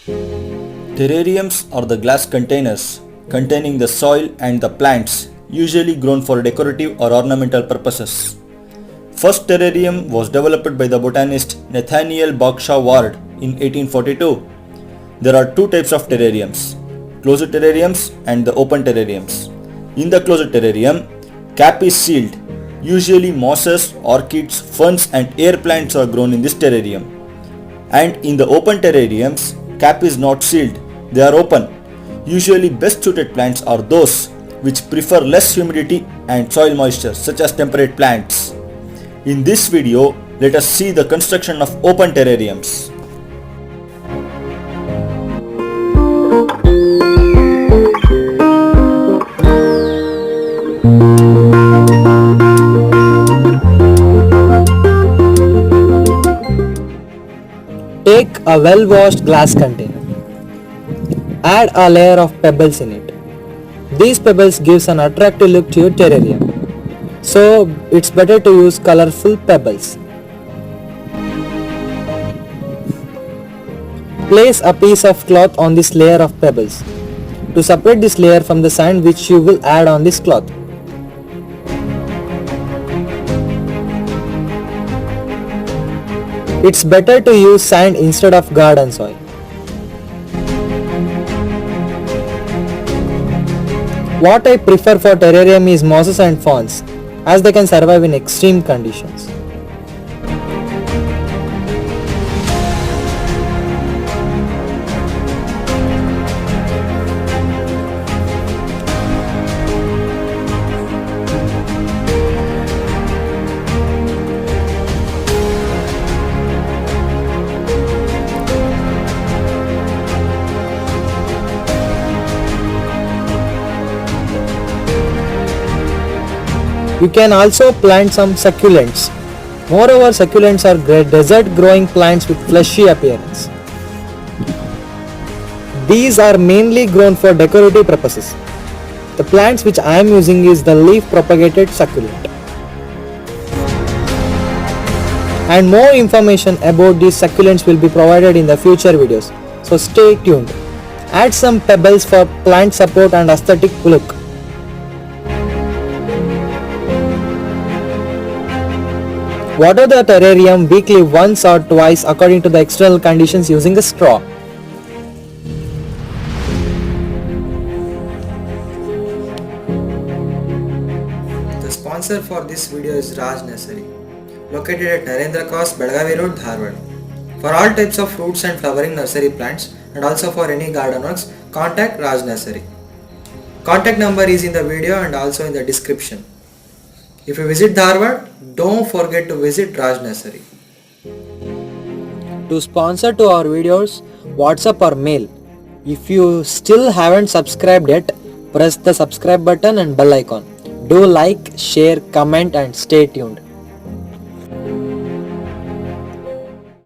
Terrariums are the glass containers containing the soil and the plants, usually grown for decorative or ornamental purposes. First terrarium was developed by the botanist Nathaniel Bagshaw Ward in 1842. There are two types of terrariums, closed terrariums and the open terrariums. In the closed terrarium, cap is sealed. Usually mosses, orchids, ferns and air plants are grown in this terrarium. And in the open terrariums, cap is not sealed, they are open. Usually best suited plants are those which prefer less humidity and soil moisture, such as temperate plants. In this video, let us see the construction of open terrariums. Take a well-washed glass container. Add a layer of pebbles in it. These pebbles gives an attractive look to your terrarium. So it's better to use colorful pebbles. Place a piece of cloth on this layer of pebbles to separate this layer from the sand which you will add on this cloth. It's better to use sand instead of garden soil. What I prefer for terrarium is mosses and ferns, as they can survive in extreme conditions. You can also plant some succulents. Moreover, succulents are great desert growing plants with fleshy appearance. These are mainly grown for decorative purposes. The plants which I am using is the leaf propagated succulent. And more information about these succulents will be provided in the future videos. So stay tuned. Add some pebbles for plant support and aesthetic look. Water the terrarium weekly once or twice according to the external conditions using a straw. The sponsor for this video is Raj Nursery, located at Narendra Cross, Belagavi Road, Dharwad. For all types of fruits and flowering nursery plants and also for any garden works, contact Raj Nursery. Contact number is in the video and also in the description. If you visit Dharwad, don't forget to visit Raj Nursery. To sponsor to our videos, WhatsApp or mail. If you still haven't subscribed yet, press the subscribe button and bell icon. Do like, share, comment and stay tuned.